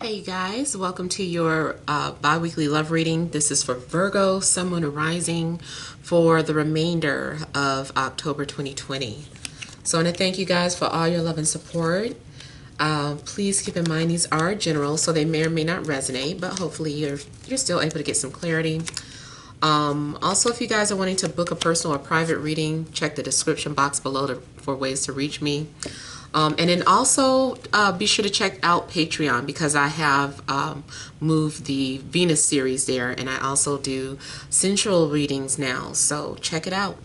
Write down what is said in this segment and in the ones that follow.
Hey guys, welcome to your bi-weekly love reading. This is for Virgo, Sun, Moon, and Rising for the remainder of October 2020. So I want to thank you guys for all your love and support. Please keep in mind these are general, so they may or may not resonate, but hopefully you're still able to get some clarity. Also, if you guys are wanting to book a personal or private reading, check the description box below for ways to reach me. And then also be sure to check out Patreon because I have moved the Venus series there, and I also do sensual readings now, so check it out.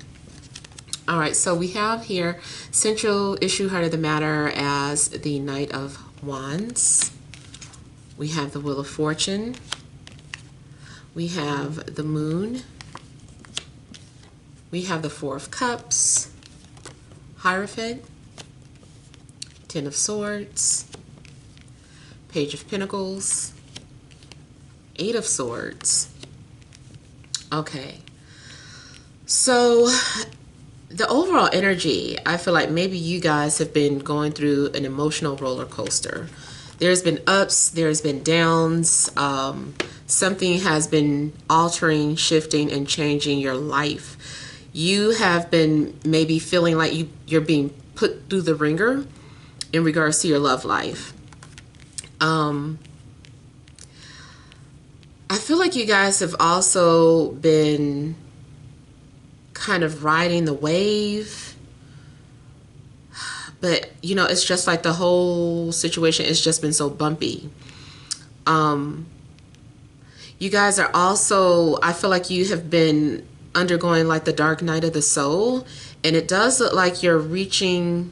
All right, so we have here central issue, heart of the matter as the Knight of Wands. We have the Wheel of Fortune. We have the Moon. We have the Four of Cups, Hierophant, Ten of Swords, Page of Pentacles, Eight of Swords. Okay, so the overall energy, I feel like maybe you guys have been going through an emotional roller coaster. There's been ups, there's been downs. Something has been altering, shifting, and changing your life. You have been maybe feeling like you're being put through the ringer in regards to your love life. I feel like you guys have also been kind of riding the wave, but you know, it's just like the whole situation has just been so bumpy. You guys are also, I feel like you have been undergoing like the dark night of the soul, and it does look like you're reaching,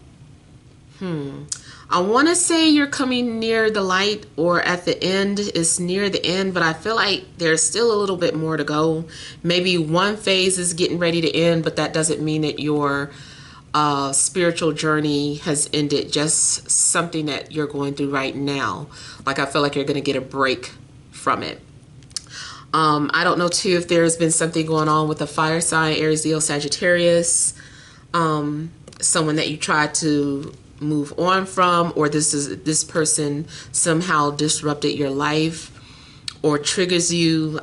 I want to say you're coming near the light, or at the end. It's near the end, but I feel like there's still a little bit more to go. Maybe one phase is getting ready to end, but that doesn't mean that your spiritual journey has ended. Just something that you're going through right now. Like, I feel like you're going to get a break from it. I don't know too if there's been something going on with a fire sign, Aries, Leo, Sagittarius, someone that you tried to move on from, or this person somehow disrupted your life or triggers you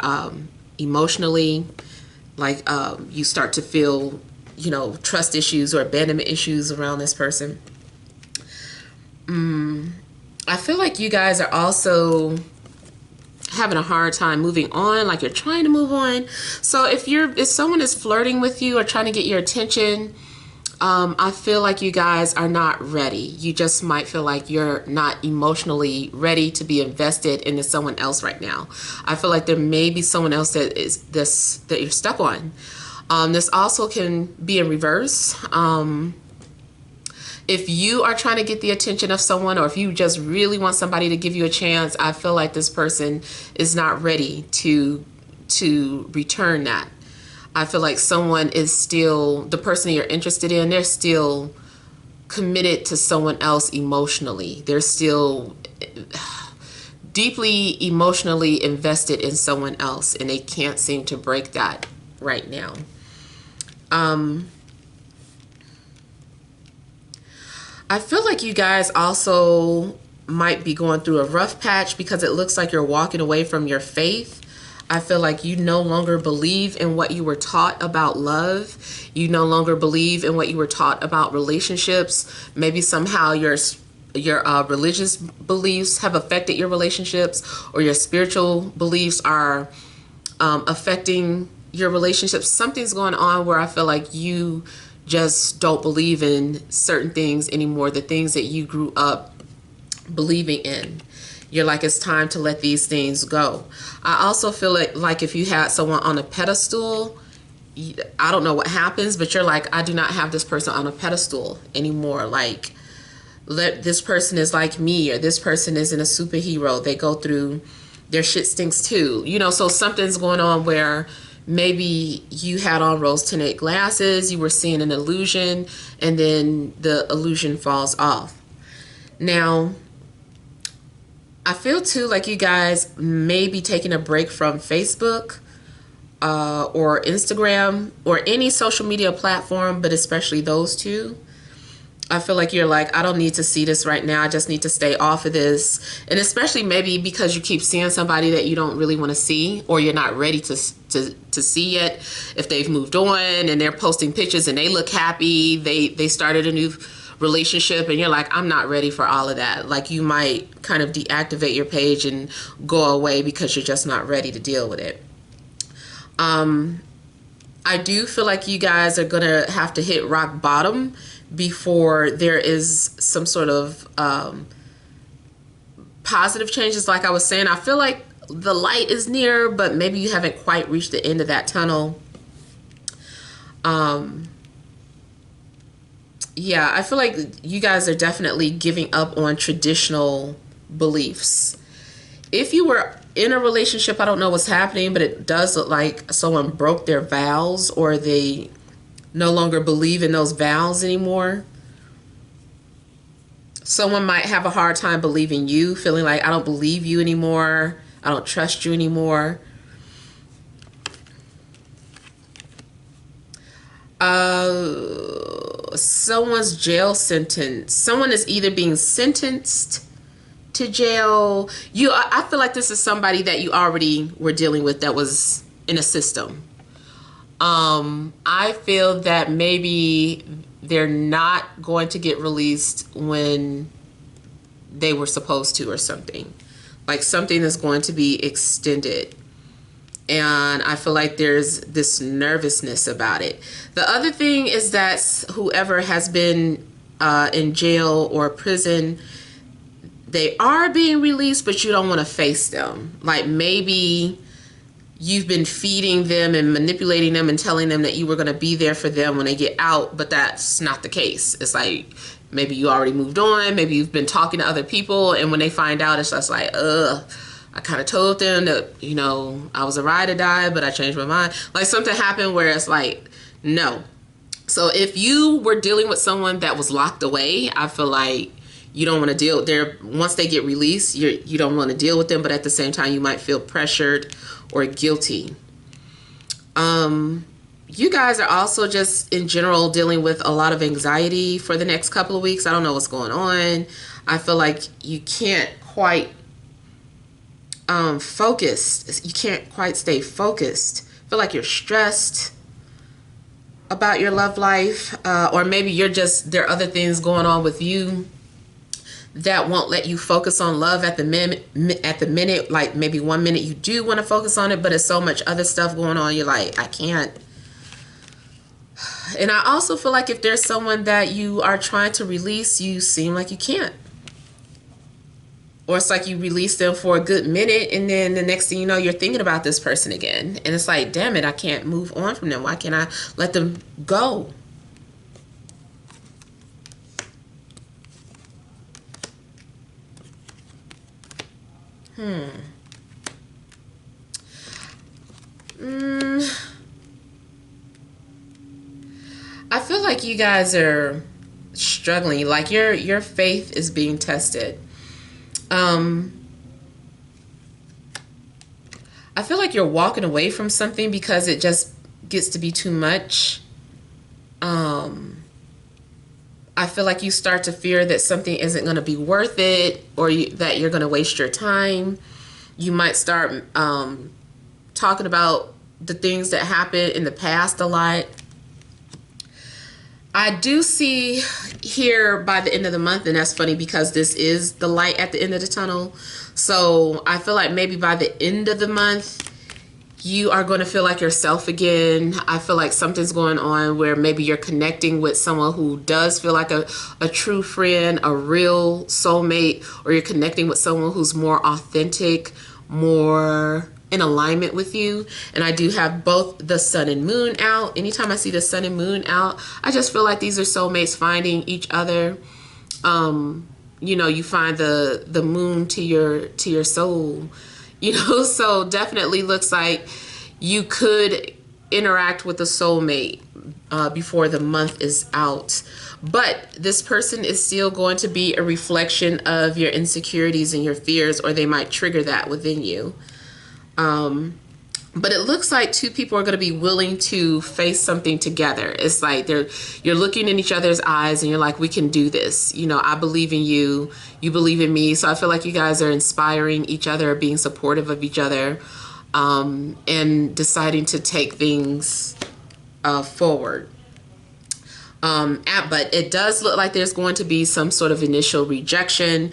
emotionally, like you start to feel, you know, trust issues or abandonment issues around this person. I feel like you guys are also having a hard time moving on, like you're trying to move on. So if someone is flirting with you or trying to get your attention, I feel like you guys are not ready. You just might feel like you're not emotionally ready to be invested into someone else right now. I feel like there may be someone else that you're stuck on. This also can be in reverse. If you are trying to get the attention of someone, or if you just really want somebody to give you a chance, I feel like this person is not ready to return that. I feel like someone is still, the person you're interested in, they're still committed to someone else emotionally. They're still deeply emotionally invested in someone else, and they can't seem to break that right now. I feel like you guys also might be going through a rough patch because it looks like you're walking away from your faith. I feel like you no longer believe in what you were taught about love. You no longer believe in what you were taught about relationships. Maybe somehow your religious beliefs have affected your relationships, or your spiritual beliefs are affecting your relationships. Something's going on where I feel like you just don't believe in certain things anymore, the things that you grew up believing in. You're like, it's time to let these things go. I also feel like if you had someone on a pedestal, I don't know what happens, but you're like, I do not have this person on a pedestal anymore. Like, this person is like me, or this person isn't a superhero. They go through, their shit stinks too. You know, so something's going on where maybe you had on rose-tinted glasses, you were seeing an illusion, and then the illusion falls off. Now, I feel too like you guys may be taking a break from Facebook or Instagram or any social media platform, but especially those two. I feel like you're like, I don't need to see this right now. I just need to stay off of this. And especially maybe because you keep seeing somebody that you don't really want to see, or you're not ready to see yet. If they've moved on and they're posting pictures and they look happy, they started a new relationship, and you're like, I'm not ready for all of that. Like, you might kind of deactivate your page and go away because you're just not ready to deal with it. I do feel like you guys are gonna have to hit rock bottom before there is some sort of positive changes. Like I was saying, I feel like the light is near, but maybe you haven't quite reached the end of that tunnel. Yeah, I feel like you guys are definitely giving up on traditional beliefs. If you were in a relationship, I don't know what's happening, but it does look like someone broke their vows, or they no longer believe in those vows anymore. Someone might have a hard time believing you, feeling like, I don't believe you anymore. I don't trust you anymore. Someone's jail sentence. Someone is either being sentenced to jail. I feel like this is somebody that you already were dealing with that was in a system. I feel that maybe they're not going to get released when they were supposed to, or something. Like, something is going to be extended. And I feel like there's this nervousness about it. The other thing is that whoever has been in jail or prison, they are being released, but you don't want to face them. Like, maybe you've been feeding them and manipulating them and telling them that you were going to be there for them when they get out, but that's not the case. It's like, maybe you already moved on. Maybe you've been talking to other people, and when they find out, it's just like, I kind of told them that, you know, I was a ride or die, but I changed my mind. Like, something happened where it's like, no. So if you were dealing with someone that was locked away, I feel like you don't want to deal with their, once they get released, you don't want to deal with them, but at the same time, you might feel pressured or guilty. You guys are also just in general dealing with a lot of anxiety for the next couple of weeks. I don't know what's going on. I feel like you can't quite focused. You can't quite stay focused. I feel like you're stressed about your love life, or maybe you're just, there are other things going on with you that won't let you focus on love at the minute. Like, maybe 1 minute you do want to focus on it, but there's so much other stuff going on, you're like, I can't. And I also feel like if there's someone that you are trying to release, you seem like you can't. Or it's like you release them for a good minute, and then the next thing you know, you're thinking about this person again. And it's like, damn it, I can't move on from them. Why can't I let them go? I feel like you guys are struggling. Like, your faith is being tested. I feel like you're walking away from something because it just gets to be too much. I feel like you start to fear that something isn't going to be worth it, or that you're going to waste your time. You might start talking about the things that happened in the past a lot. I do see here by the end of the month, and that's funny because this is the light at the end of the tunnel. So I feel like maybe by the end of the month, you are going to feel like yourself again. I feel like something's going on where maybe you're connecting with someone who does feel like a true friend, a real soulmate, or you're connecting with someone who's more authentic, more in alignment with you. And I do have both the sun and moon out. Anytime I see the sun and moon out, I just feel like these are soulmates finding each other. You know, you find the moon to your soul, you know. So definitely looks like you could interact with a soulmate before the month is out. But this person is still going to be a reflection of your insecurities and your fears, or they might trigger that within you. But it looks like two people are going to be willing to face something together. It's like you're looking in each other's eyes and you're like, we can do this. You know, I believe in you. You believe in me. So I feel like you guys are inspiring each other, being supportive of each other, and deciding to take things forward. But it does look like there's going to be some sort of initial rejection.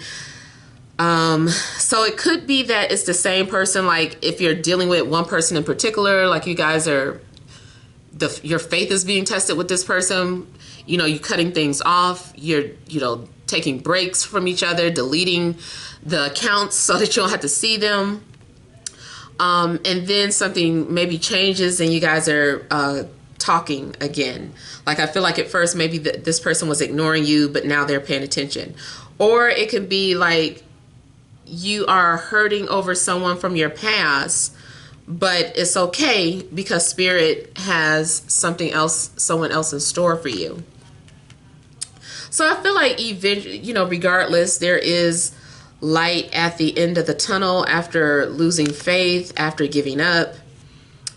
So it could be that it's the same person. Like if you're dealing with one person in particular, like you guys are, your faith is being tested with this person. You know, you're cutting things off. You're, taking breaks from each other, deleting the accounts so that you don't have to see them. And then something maybe changes and you guys are, talking again. Like I feel like at first maybe this person was ignoring you, but now they're paying attention. Or it could be like you are hurting over someone from your past, but it's okay because Spirit has something else, someone else in store for you. So I feel like eventually, regardless, there is light at the end of the tunnel after losing faith, after giving up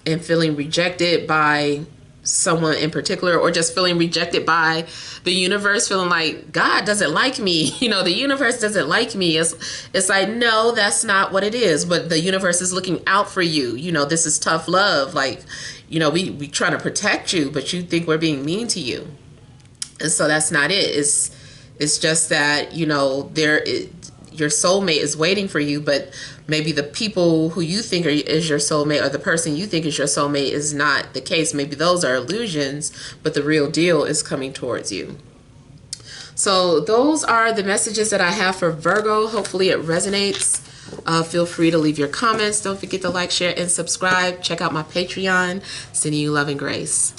and feeling rejected by someone in particular, or just feeling rejected by the universe, feeling like God doesn't like me. The universe doesn't like me. It's like, no, that's not what it is. But the universe is looking out for you. this is tough love. Like, we try to protect you, but you think we're being mean to you. And so that's not it. It's just that, your soulmate is waiting for you, but maybe the people who you think is your soulmate, or the person you think is your soulmate, is not the case. Maybe those are illusions, but the real deal is coming towards you. So those are the messages that I have for Virgo. Hopefully it resonates. Feel free to leave your comments. Don't forget to like, share, and subscribe. Check out my Patreon. Sending you love and grace.